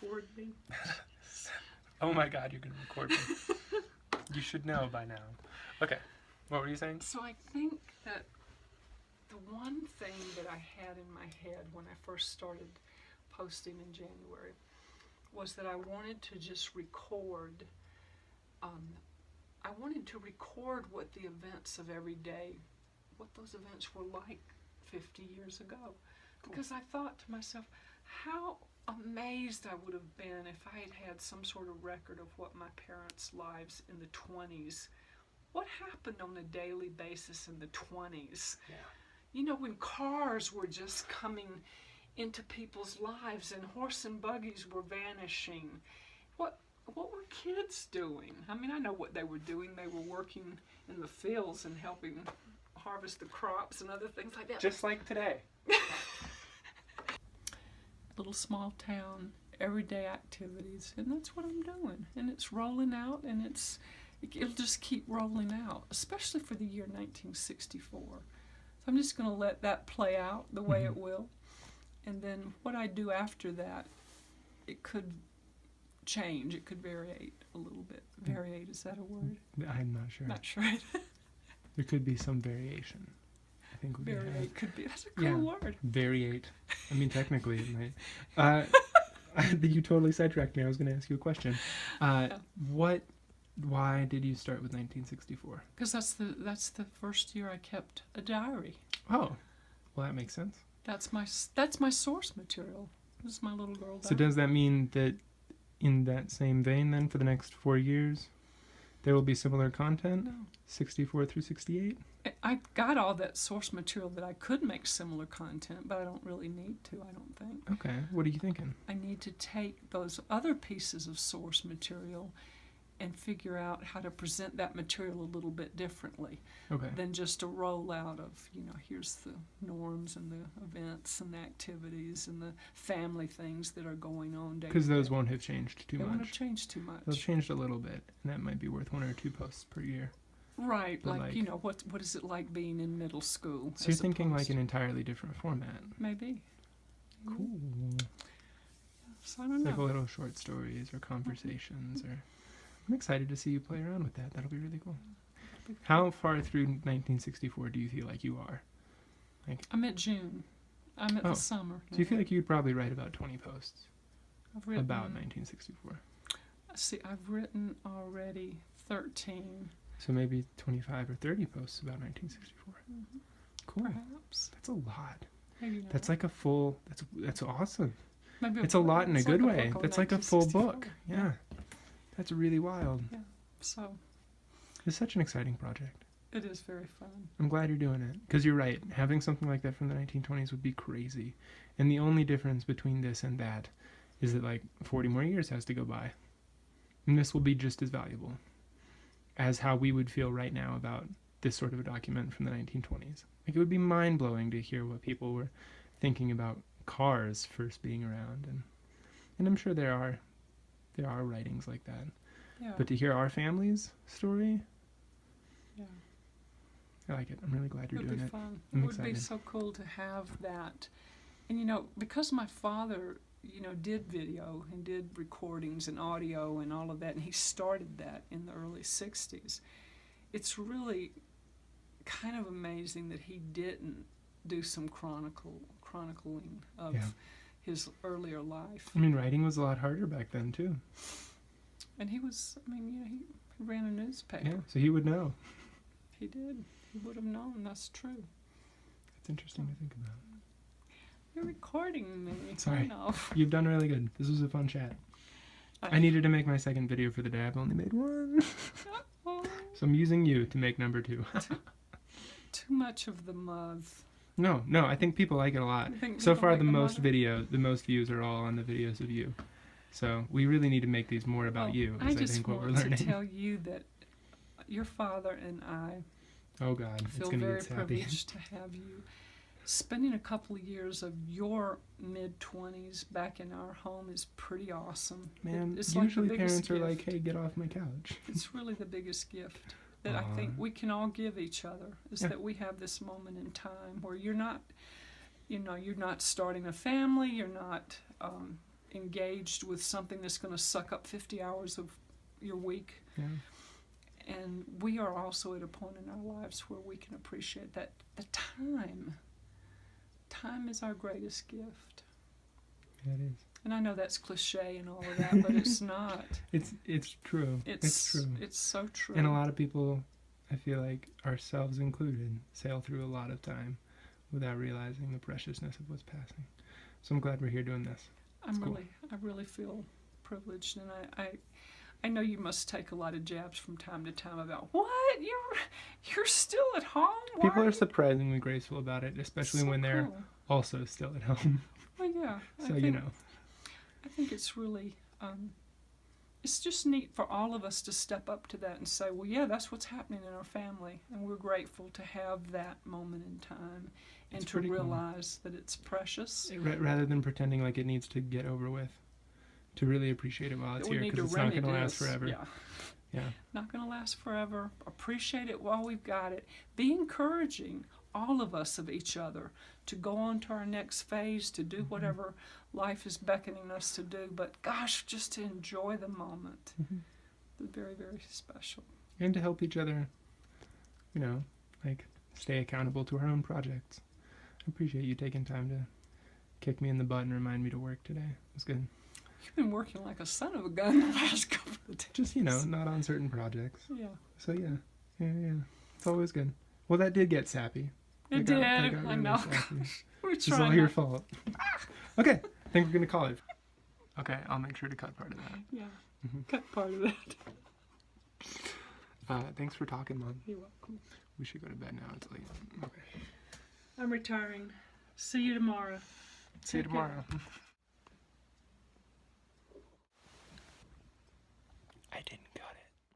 record me? Oh my God, you're going to record me. You should know by now. Okay, what were you saying? So I think that the one thing that I had in my head when I first started posting in January was that I wanted to just record. I wanted to record what the events of every day, what those events were like 50 years ago. Because I thought to myself, how amazed I would have been if I had had some sort of record of what my parents' lives in the 20s, what happened on a daily basis in the 20s. Yeah. You know, when cars were just coming into people's lives and horse and buggies were vanishing. What were kids doing? I mean, I know what they were doing. They were working in the fields and helping harvest the crops and other things like that. Just like today. Little small town, everyday activities, and that's what I'm doing. And it's rolling out, and it'll just keep rolling out, especially for the year 1964. So I'm just going to let that play out the way it will. And then what I do after that, it could change. It could variate a little bit. Variate, is that a word? I'm not sure. Not sure. There could be some variation. I think would Variate could be. That's a cool word. Variate. I mean, technically it might. You totally sidetracked me. I was going to ask you a question. Why did you start with 1964? Because that's the first year I kept a diary. Oh, well, that makes sense. That's my source material. This is my little girl diary. So does that mean that in that same vein then for the next 4 years there will be similar content? No. 64 through 68? I got all that source material that I could make similar content, but I don't really need to, I don't think. Okay, what are you thinking? I need to take those other pieces of source material and figure out how to present that material a little bit differently than just a rollout of, here's the norms and the events and the activities and the family things that are going on day to day. Because those won't have changed too much. They won't have changed too much. They'll changed a little bit, and that might be worth 1 or 2 posts per year. Right, what is it like being in middle school? So you're thinking like an entirely different format. Maybe. Cool. So I don't know. Like little short stories or conversations or... I'm excited to see you play around with that. That'll be really cool. How far through 1964 do you feel like you are? I'm at June. I'm at the summer. So you feel like you'd probably write about 20 posts about 1964? See, I've written already 13. So maybe 25 or 30 posts about 1964. Mm-hmm. Cool. Perhaps. That's a lot. Maybe not. That's like a full... That's awesome. Maybe it's a lot in a good like way. That's like a full book. Yeah. That's really wild. Yeah. So. It's such an exciting project. It is very fun. I'm glad you're doing it. Because you're right. Having something like that from the 1920s would be crazy. And the only difference between this and that is that like 40 more years has to go by. And this will be just as valuable as how we would feel right now about this sort of a document from the 1920s. Like it would be mind-blowing to hear what people were thinking about cars first being around. And I'm sure there are writings like that. Yeah. But to hear our family's story, yeah, I like it. I'm really glad you're doing it. Fun. I'm it would excited. be so cool to have that. And because my father, did video and did recordings and audio and all of that, and he started that in the early 60s, it's really kind of amazing that he didn't do some chronicling of his earlier life. I mean, writing was a lot harder back then, too. And he was, he ran a newspaper. Yeah, so he would know. He did. He would have known. That's true. It's interesting to think about. You're recording me. Sorry. I know. You've done really good. This was a fun chat. I needed to make my second video for the day. I've only made 1. So I'm using you to make number 2. Too much of the month. No, I think people like it a lot. So far, the most views are all on the videos of you. So we really need to make these more about you. I just want to tell you that your father and I feel very privileged to have you. Spending a couple of years of your mid-20s back in our home is pretty awesome. Man, it's usually like parents are like, hey, get off my couch. It's really the biggest gift that I think we can all give each other, is that we have this moment in time where you're not starting a family, you're not engaged with something that's going to suck up 50 hours of your week. Yeah. And we are also at a point in our lives where we can appreciate that the time is our greatest gift. Yeah, it is. And I know that's cliche and all of that, but it's not. It's true. It's true. It's so true. And a lot of people, I feel like, ourselves included, sail through a lot of time without realizing the preciousness of what's passing. So I'm glad we're here doing this. I really feel privileged, and I know you must take a lot of jabs from time to time about what you're still at home. Why People are surprisingly graceful about it, especially when they're also still at home. Well, yeah. So I think it's really, it's just neat for all of us to step up to that and say, well, yeah, that's what's happening in our family, and we're grateful to have that moment in time and to realize that it's precious. Rather than pretending like it needs to get over with, to really appreciate it while it's here, because it's not going to last forever. Yeah. Not going to last forever. Appreciate it while we've got it. Be encouraging, all of us, of each other, to go on to our next phase, to do whatever life is beckoning us to do. But gosh, just to enjoy the moment. Very, very special. And to help each other, stay accountable to our own projects. I appreciate you taking time to kick me in the butt and remind me to work today. It was good. You've been working like a son of a gun the last couple of days. Just, not on certain projects. Yeah. So, yeah. It's always good. Well, that did get sappy. It did. I know. It's all your fault. Okay. I think we're going to call it. Okay. I'll make sure to cut part of that. Yeah. Cut part of that. Thanks for talking, Mom. You're welcome. We should go to bed now. It's late. Okay. I'm retiring. See you tomorrow. See you tomorrow.